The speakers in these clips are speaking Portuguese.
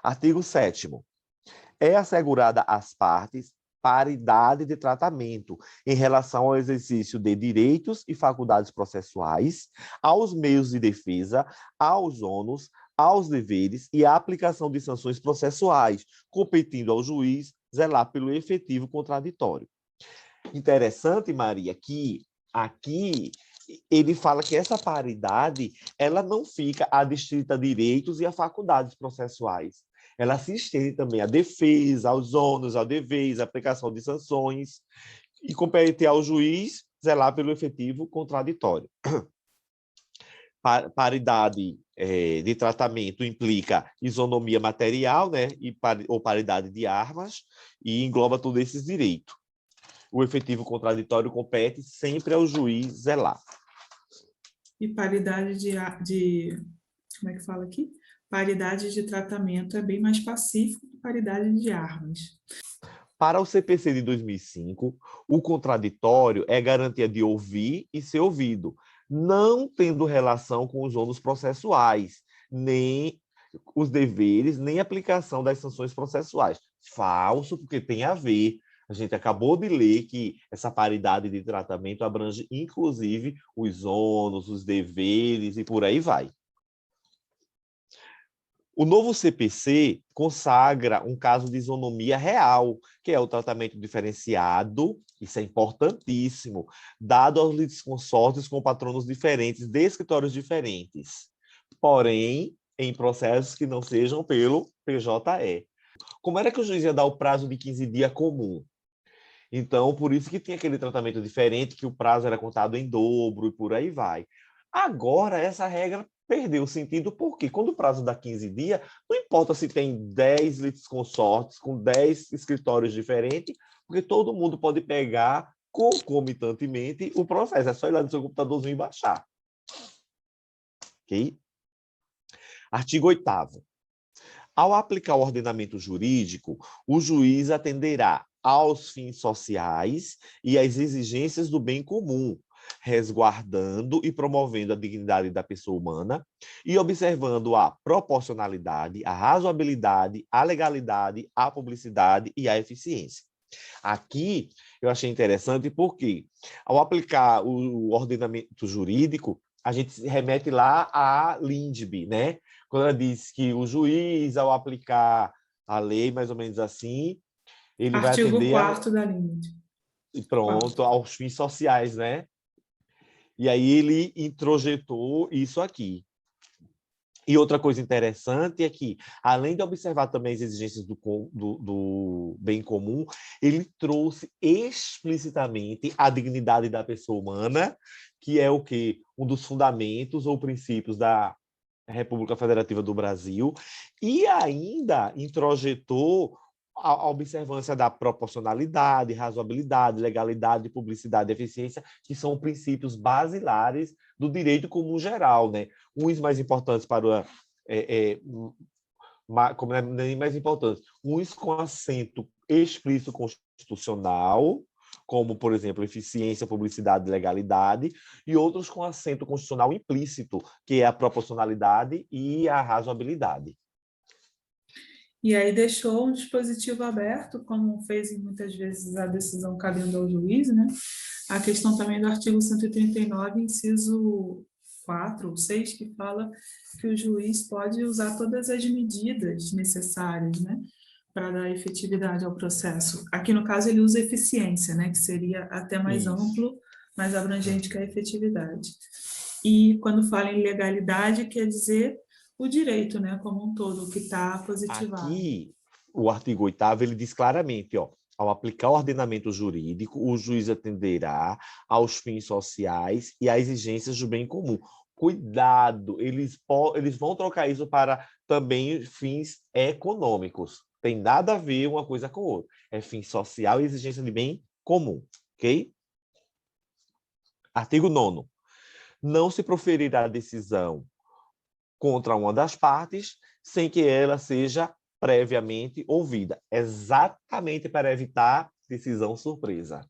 Artigo 7º. É assegurada às partes paridade de tratamento em relação ao exercício de direitos e faculdades processuais, aos meios de defesa, aos ônus, aos deveres e à aplicação de sanções processuais, competindo ao juiz zelar pelo efetivo contraditório. Interessante, Maria, que aqui ele fala que essa paridade ela não fica adstrita a direitos e a faculdades processuais. Ela se estende também à defesa, aos ônus, ao deveres, à aplicação de sanções e compete ao juiz zelar pelo efetivo contraditório. Paridade de tratamento implica isonomia material, né, ou paridade de armas, e engloba todos esses direitos. O efetivo contraditório compete sempre ao juiz zelar. E paridade como é que fala aqui? Paridade de tratamento é bem mais pacífico que paridade de armas. Para o CPC de 2005, o contraditório é garantia de ouvir e ser ouvido, não tendo relação com os ônus processuais, nem os deveres, nem aplicação das sanções processuais. Falso, porque tem a ver. A gente acabou de ler que essa paridade de tratamento abrange, inclusive, os ônus, os deveres e por aí vai. O novo CPC consagra um caso de isonomia real, que é o tratamento diferenciado, isso é importantíssimo, dado aos litisconsortes com patronos diferentes, de escritórios diferentes, porém, em processos que não sejam pelo PJE. Como era que o juiz ia dar o prazo de 15 dias comum? Então, por isso que tinha aquele tratamento diferente, que o prazo era contado em dobro e por aí vai. Agora, essa regra perdeu o sentido, porque quando o prazo dá 15 dias, não importa se tem 10 litisconsortes com 10 escritórios diferentes, porque todo mundo pode pegar concomitantemente o processo. É só ir lá no seu computadorzinho e baixar. Ok? Artigo 8º. Ao aplicar o ordenamento jurídico, o juiz atenderá aos fins sociais e às exigências do bem comum, resguardando e promovendo a dignidade da pessoa humana e observando a proporcionalidade, a razoabilidade, a legalidade, a publicidade e a eficiência. Aqui eu achei interessante porque, ao aplicar o ordenamento jurídico, a gente se remete lá à Lindbe, né? Quando ela diz que o juiz, ao aplicar a lei, mais ou menos assim, ele vai Artigo atender 4º da Lindbe. e pronto, aos fins sociais, né? E aí ele introjetou isso aqui. E outra coisa interessante é que, além de observar também as exigências do bem comum, ele trouxe explicitamente a dignidade da pessoa humana, que é o quê? Um dos fundamentos ou princípios da República Federativa do Brasil, e ainda introjetou a observância da proporcionalidade, razoabilidade, legalidade, publicidade e eficiência, que são princípios basilares do direito comum geral, né? Uns mais importantes para como nem mais importantes, uns com assento explícito constitucional, como, por exemplo, eficiência, publicidade e legalidade, e outros com assento constitucional implícito, que é a proporcionalidade e a razoabilidade. E aí deixou um dispositivo aberto, como fez muitas vezes a decisão cabendo ao juiz, né? A questão também do artigo 139, inciso 4 ou 6, que fala que o juiz pode usar todas as medidas necessárias, né, para dar efetividade ao processo. Aqui, no caso, ele usa eficiência, né, que seria até mais amplo, mais abrangente que a efetividade. E quando fala em legalidade, quer dizer o direito, né, como um todo, que está positivado. Aqui, o artigo 8º, ele diz claramente, ó, ao aplicar o ordenamento jurídico, o juiz atenderá aos fins sociais e às exigências do bem comum. Cuidado, eles vão trocar isso para também fins econômicos. Tem nada a ver uma coisa com outra. É fim social e exigência de bem comum, ok? Artigo 9º. Não se proferirá decisão contra uma das partes sem que ela seja previamente ouvida, exatamente para evitar decisão surpresa.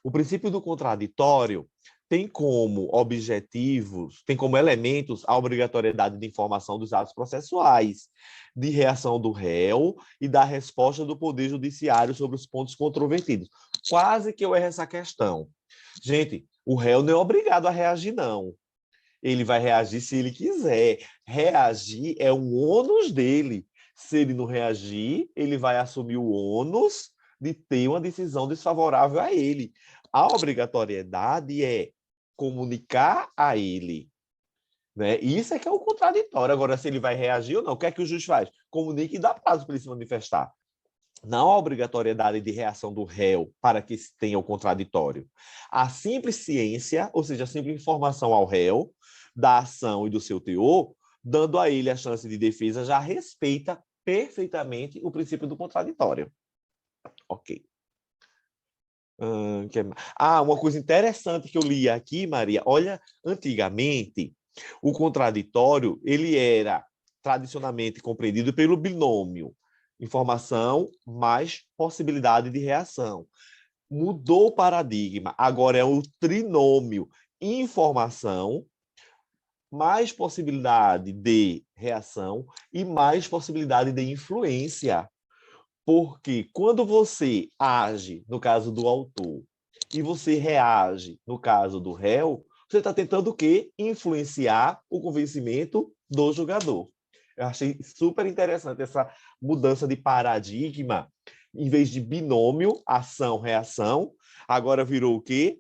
O princípio do contraditório tem como objetivos, tem como elementos a obrigatoriedade de informação dos atos processuais, de reação do réu e da resposta do Poder Judiciário sobre os pontos controvertidos. Quase que eu erro essa questão. Gente, o réu não é obrigado a reagir, não. Ele vai reagir se ele quiser. Reagir é um ônus dele. Se ele não reagir, ele vai assumir o ônus de ter uma decisão desfavorável a ele. A obrigatoriedade é comunicar a ele, né? Isso é que é o contraditório. Agora, se ele vai reagir ou não, o que é que o juiz faz? Comunique e dá prazo para ele se manifestar. Não há obrigatoriedade de reação do réu para que se tenha o contraditório. A simples ciência, ou seja, a simples informação ao réu da ação e do seu teor, dando a ele a chance de defesa, já respeita perfeitamente o princípio do contraditório. Ok. Uma coisa interessante que eu li aqui, Maria. Olha, antigamente, o contraditório ele era tradicionalmente compreendido pelo binômio informação mais possibilidade de reação. Mudou o paradigma. Agora é o trinômio informação mais possibilidade de reação e mais possibilidade de influência. Porque quando você age, no caso do autor, e você reage, no caso do réu, você está tentando o quê? Influenciar o convencimento do julgador. Eu achei super interessante essa mudança de paradigma. Em vez de binômio, ação-reação, agora virou o quê?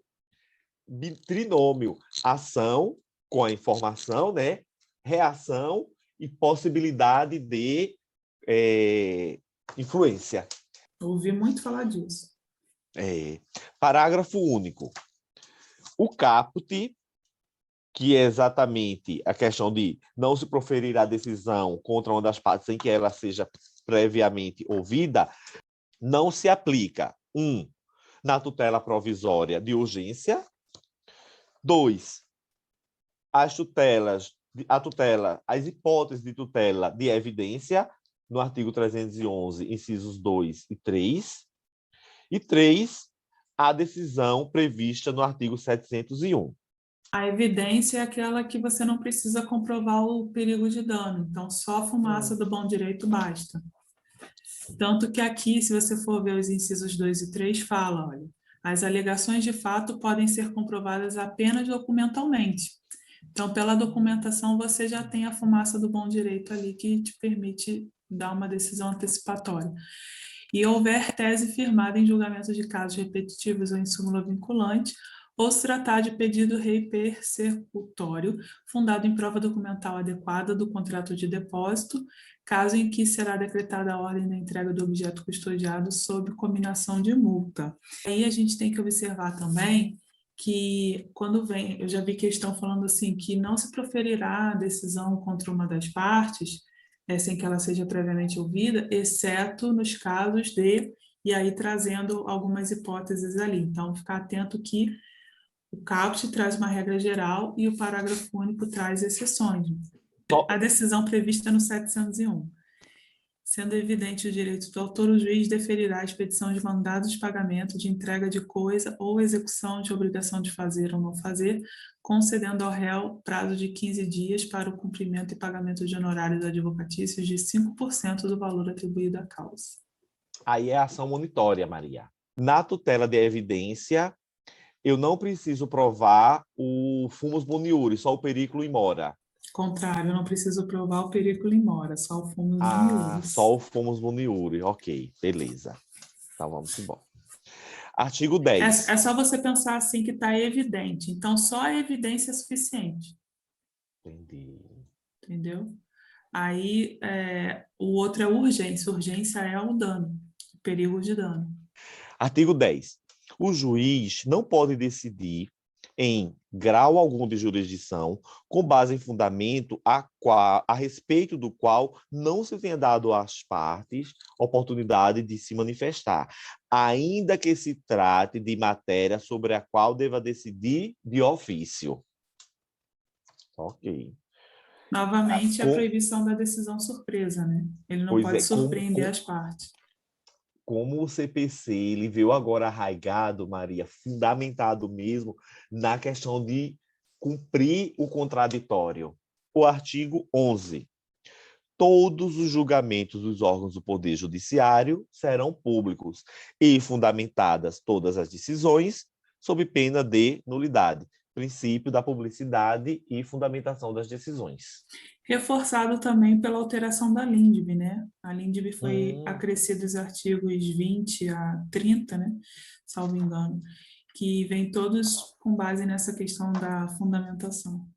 Trinômio, ação com a informação, né? Reação e possibilidade de influência. Eu ouvi muito falar disso. Parágrafo único. O caput, que é exatamente a questão de não se proferir a decisão contra uma das partes sem que ela seja previamente ouvida, não se aplica. 1. Na tutela provisória de urgência. 2. As hipóteses de tutela de evidência, no artigo 311, incisos 2 e 3. E 3, a decisão prevista no artigo 701. A evidência é aquela que você não precisa comprovar o perigo de dano, então só a fumaça do bom direito basta. Tanto que aqui, se você for ver os incisos 2 e 3, fala, olha, as alegações de fato podem ser comprovadas apenas documentalmente. Então, pela documentação, você já tem a fumaça do bom direito ali que te permite dar uma decisão antecipatória. E houver tese firmada em julgamento de casos repetitivos ou em súmula vinculante, ou se tratar de pedido rei persecutório, fundado em prova documental adequada do contrato de depósito, caso em que será decretada a ordem da entrega do objeto custodiado sob cominação de multa. Aí a gente tem que observar também que quando vem, eu já vi que eles estão falando assim, que não se proferirá a decisão contra uma das partes, sem que ela seja previamente ouvida, exceto nos casos de, e aí trazendo algumas hipóteses ali. Então, ficar atento que o caput traz uma regra geral e o parágrafo único traz exceções. A decisão prevista no 701. Sendo evidente o direito do autor, o juiz deferirá a expedição de mandados de pagamento, de entrega de coisa ou execução de obrigação de fazer ou não fazer, concedendo ao réu prazo de 15 dias para o cumprimento e pagamento de honorários advocatícios de 5% do valor atribuído à causa. Aí é ação monitória, Maria. Na tutela de evidência, eu não preciso provar o fumus boniuri, só o periculo in mora. Contrário, eu não preciso provar o periculo in mora, só o fumus boniuri. Só o fumus boniuri. Ok, beleza. Então vamos embora. Artigo 10. É só você pensar assim que está evidente. Então, só a evidência é suficiente. Entendi. Entendeu? Aí, o outro é urgência. Urgência é o dano, o perigo de dano. Artigo 10. O juiz não pode decidir em grau algum de jurisdição com base em fundamento a respeito do qual não se tenha dado às partes oportunidade de se manifestar, ainda que se trate de matéria sobre a qual deva decidir de ofício. Ok. Novamente, a proibição da decisão surpresa, né? Ele não pode surpreender as partes. como o CPC ele veio agora arraigado, Maria, fundamentado mesmo na questão de cumprir o contraditório. O artigo 11. Todos os julgamentos dos órgãos do Poder Judiciário serão públicos e fundamentadas todas as decisões sob pena de nulidade. Princípio da publicidade e fundamentação das decisões. Reforçado também pela alteração da LINDB, né? A LINDB foi Hum. acrescido os artigos 20 a 30, né? Salvo engano, que vem todos com base nessa questão da fundamentação.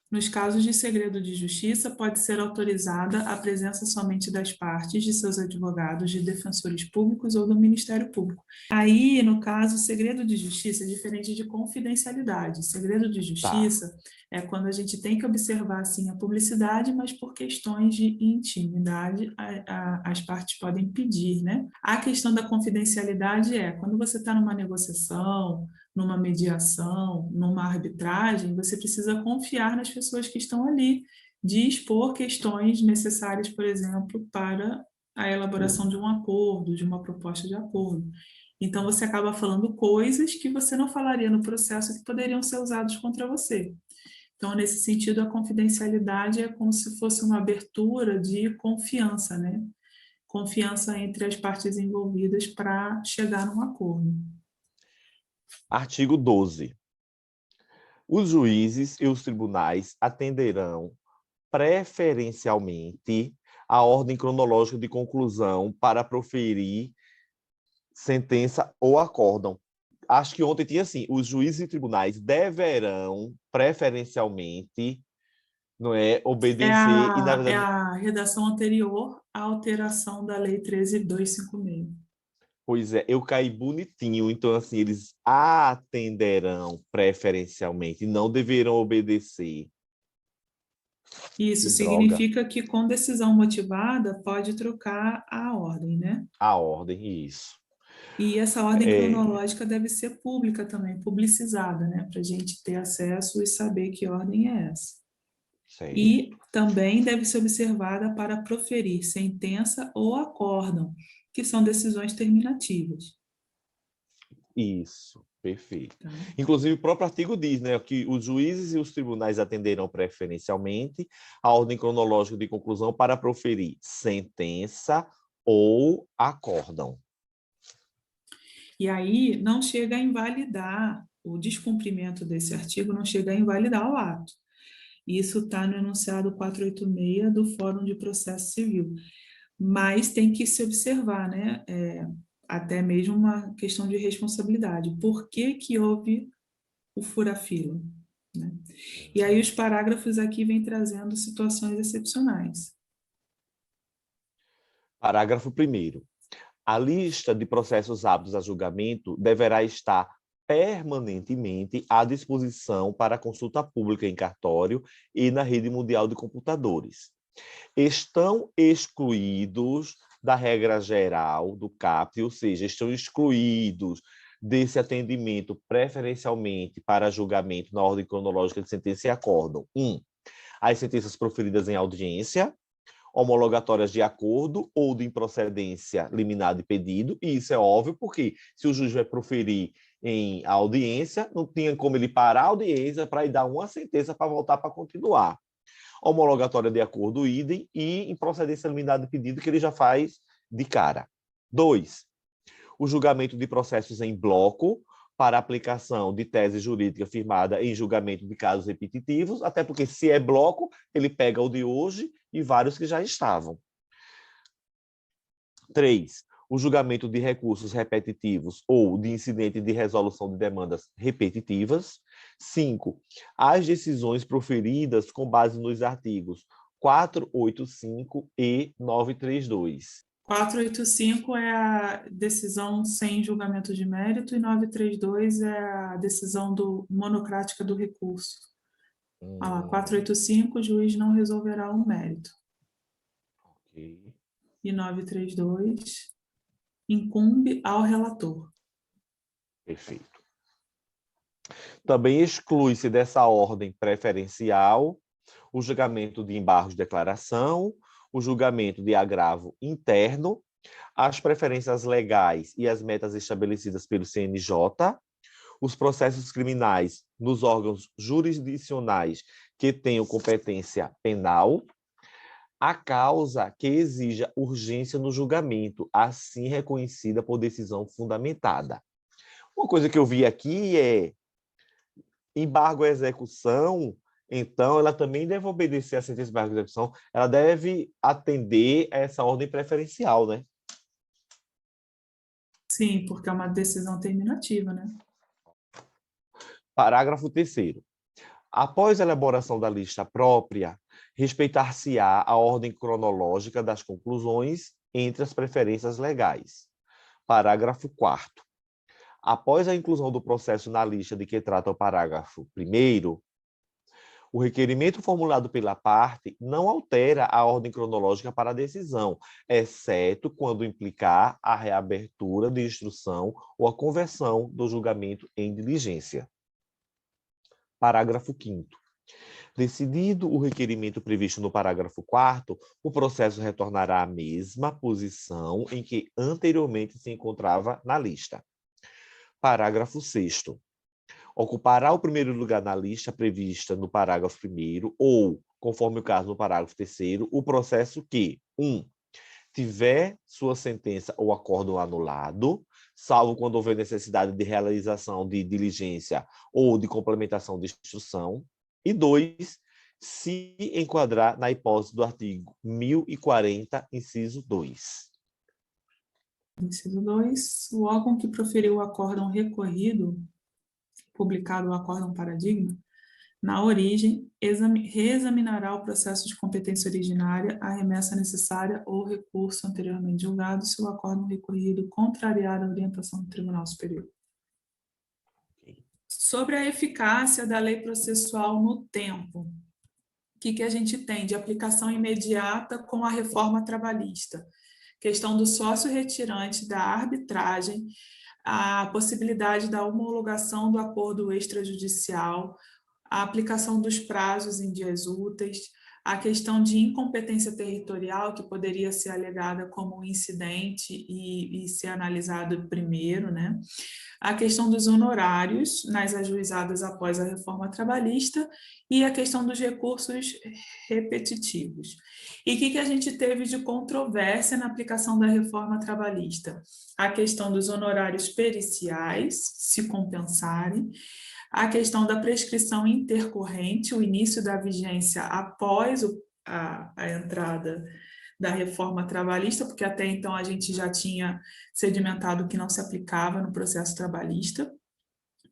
Nos casos de segredo de justiça, pode ser autorizada a presença somente das partes, de seus advogados, de defensores públicos ou do Ministério Público. Aí, no caso, segredo de justiça é diferente de confidencialidade. Segredo de Tá. justiça é quando a gente tem que observar, sim, a publicidade, mas por questões de intimidade, as partes podem pedir, né? A questão da confidencialidade é quando você está numa negociação, numa mediação, numa arbitragem, você precisa confiar nas pessoas que estão ali, de expor questões necessárias, por exemplo, para a elaboração de um acordo, de uma proposta de acordo. Então, você acaba falando coisas que você não falaria no processo que poderiam ser usados contra você. Então, nesse sentido, a confidencialidade é como se fosse uma abertura de confiança, né? Confiança entre as partes envolvidas para chegar num acordo. Artigo 12. Os juízes e os tribunais atenderão preferencialmente a ordem cronológica de conclusão para proferir sentença ou acórdão. Acho que ontem tinha assim, os juízes e tribunais deverão preferencialmente, não é, obedecer e, na É verdade, a redação anterior à alteração da Lei 13.256. pois é, eu caí bonitinho, então assim, eles atenderão preferencialmente, não deverão obedecer. Isso Que droga. significa que, com decisão motivada, pode trocar a ordem, né? A ordem, isso. E essa ordem É, cronológica deve ser pública também, publicizada, né? Para a gente ter acesso e saber que ordem é essa. E certo. também deve ser observada para proferir sentença ou acórdão, que são decisões terminativas. Isso, perfeito. Tá? Inclusive, o próprio artigo diz, né, que os juízes e os tribunais atenderão preferencialmente a ordem cronológica de conclusão para proferir sentença ou acórdão. E aí não chega a invalidar, o descumprimento desse artigo não chega a invalidar o ato. Isso está no enunciado 486 do Fórum de Processo Civil. Mas tem que se observar, né? Até mesmo uma questão de responsabilidade. Por que que houve o fura-fila? Né? E aí os parágrafos aqui vêm trazendo situações excepcionais. Parágrafo 1º. A lista de processos aptos a julgamento deverá estar permanentemente à disposição para consulta pública em cartório e na rede mundial de computadores. Estão excluídos da regra geral do CAPT, ou seja, estão excluídos desse atendimento preferencialmente para julgamento na ordem cronológica de sentença e acórdão. 1. As sentenças proferidas em audiência, homologatórias de acordo ou de improcedência liminar de pedido, e isso é óbvio, porque se o juiz vai proferir em audiência, não tinha como ele parar a audiência para ir dar uma sentença para voltar para continuar. Homologatória de acordo, idem, e improcedência liminar de pedido, que ele já faz de cara. 2. O julgamento de processos em bloco, para aplicação de tese jurídica firmada em julgamento de casos repetitivos, até porque se é bloco, ele pega o de hoje e vários que já estavam. 3. O julgamento de recursos repetitivos ou de incidente de resolução de demandas repetitivas. 5. As decisões proferidas com base nos artigos 485 e 932. 485 é a decisão sem julgamento de mérito e 932 é a decisão monocrática do recurso. 485, o juiz não resolverá o mérito. Okay. E 932 incumbe ao relator. Perfeito. Também exclui-se dessa ordem preferencial o julgamento de embargos de declaração, o julgamento de agravo interno as preferências legais e as metas estabelecidas pelo CNJ, os processos criminais nos órgãos jurisdicionais que tenham competência penal, a causa que exija urgência no julgamento, assim reconhecida por decisão fundamentada. Uma coisa que eu vi aqui é embargo à execução, então ela também deve obedecer à sentença de embargo à execução, ela deve atender a essa ordem preferencial, né? Sim, porque é uma decisão terminativa, né? Parágrafo 3º. Após a elaboração da lista própria, respeitar-se-á a ordem cronológica das conclusões entre as preferências legais. Parágrafo 4º. Após a inclusão do processo na lista de que trata o parágrafo 1º, o requerimento formulado pela parte não altera a ordem cronológica para a decisão, exceto quando implicar a reabertura de instrução ou a conversão do julgamento em diligência. Parágrafo 5º. Decidido o requerimento previsto no parágrafo 4º, o processo retornará à mesma posição em que anteriormente se encontrava na lista. Parágrafo 6º. Ocupará o primeiro lugar na lista prevista no parágrafo 1º ou, conforme o caso no parágrafo 3º, o processo que 1. Tiver sua sentença ou acórdão anulado, salvo quando houver necessidade de realização de diligência ou de complementação de instrução, e 2, se enquadrar na hipótese do artigo 1040, inciso 2. Inciso 2. O órgão que proferiu o acórdão recorrido, publicado o acórdão paradigma, na origem, reexaminará o processo de competência originária, a remessa necessária ou recurso anteriormente julgado, se o acórdão recorrido contrariar a orientação do Tribunal Superior. Sobre a eficácia da lei processual no tempo, o que a gente tem de aplicação imediata com a reforma trabalhista? Questão do sócio retirante, da arbitragem, a possibilidade da homologação do acordo extrajudicial, a aplicação dos prazos em dias úteis, a questão de incompetência territorial, que poderia ser alegada como incidente e ser analisado primeiro, né? A questão dos honorários nas ajuizadas após a reforma trabalhista e a questão dos recursos repetitivos. E o que a gente teve de controvérsia na aplicação da reforma trabalhista? A questão dos honorários periciais, se compensarem, a questão da prescrição intercorrente, o início da vigência após a entrada da reforma trabalhista, porque até então a gente já tinha sedimentado que não se aplicava no processo trabalhista,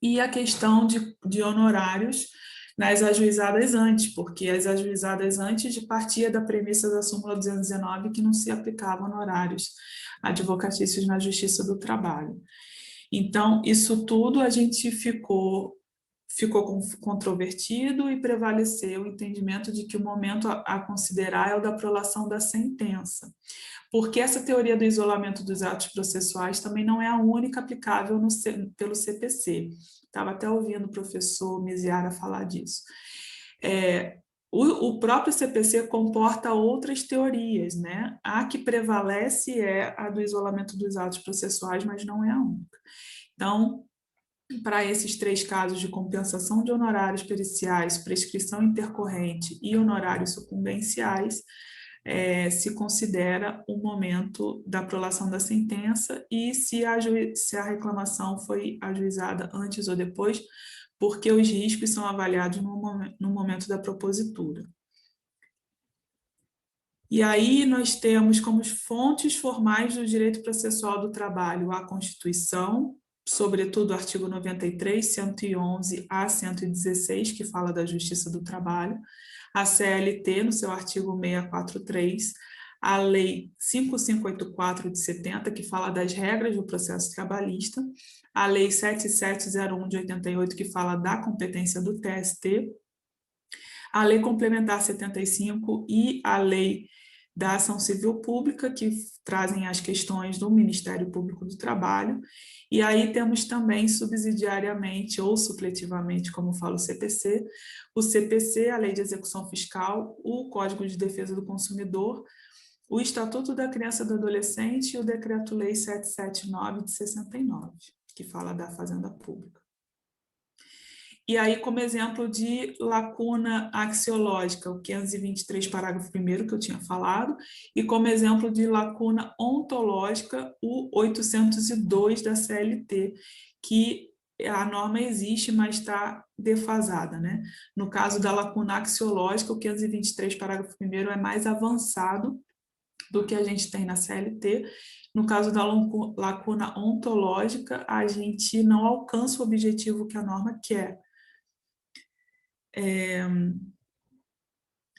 e a questão de honorários nas ajuizadas antes, porque as ajuizadas antes partia da premissa da súmula 219 que não se aplicavam honorários advocatícios na Justiça do Trabalho. Então, isso tudo a gente ficou controvertido e prevaleceu o entendimento de que o momento a considerar é o da prolação da sentença, porque essa teoria do isolamento dos atos processuais também não é a única aplicável pelo CPC. Estava até ouvindo o professor Miziara falar disso. O próprio CPC comporta outras teorias, né? A que prevalece é a do isolamento dos atos processuais, mas não é a única. Então, para esses 3 casos de compensação de honorários periciais, prescrição intercorrente e honorários sucumbenciais, se considera o momento da prolação da sentença e se a reclamação foi ajuizada antes ou depois, porque os riscos são avaliados no momento da propositura. E aí nós temos como fontes formais do direito processual do trabalho a Constituição, sobretudo o artigo 93, 111 a 116, que fala da Justiça do Trabalho, a CLT, no seu artigo 643, a Lei 5584 de 70, que fala das regras do processo trabalhista, a Lei 7701 de 88, que fala da competência do TST, a Lei Complementar 75 e a Lei da Ação Civil Pública, que trazem as questões do Ministério Público do Trabalho, e aí temos também subsidiariamente ou supletivamente, como fala o CPC, a Lei de Execução Fiscal, o Código de Defesa do Consumidor, o Estatuto da Criança e do Adolescente e o Decreto-Lei 779 de 69, que fala da Fazenda Pública. E aí, como exemplo de lacuna axiológica, o 523, parágrafo 1º, que eu tinha falado, e como exemplo de lacuna ontológica, o 802 da CLT, que a norma existe, mas está defasada, né? No caso da lacuna axiológica, o 523, parágrafo 1º, é mais avançado do que a gente tem na CLT. No caso da lacuna ontológica, a gente não alcança o objetivo que a norma quer.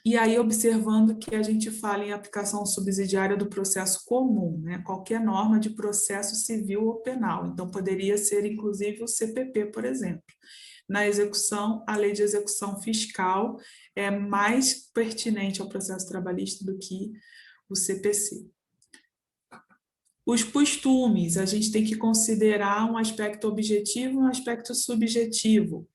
E aí, observando que a gente fala em aplicação subsidiária do processo comum, né? Qualquer norma de processo civil ou penal. Então, poderia ser, inclusive, o CPP, por exemplo. Na execução, a lei de execução fiscal é mais pertinente ao processo trabalhista do que o CPC. Os costumes, a gente tem que considerar um aspecto objetivo e um aspecto subjetivo.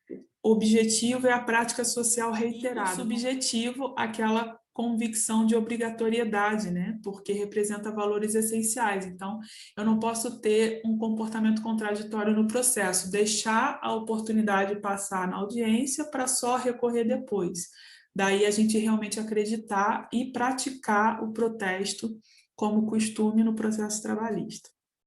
Objetivo é a prática social reiterada. Subjetivo, aquela convicção de obrigatoriedade, né? Porque representa valores essenciais. Então, eu não posso ter um comportamento contraditório no processo, deixar a oportunidade passar na audiência para só recorrer depois. Daí a gente realmente acreditar e praticar o protesto como costume no processo trabalhista.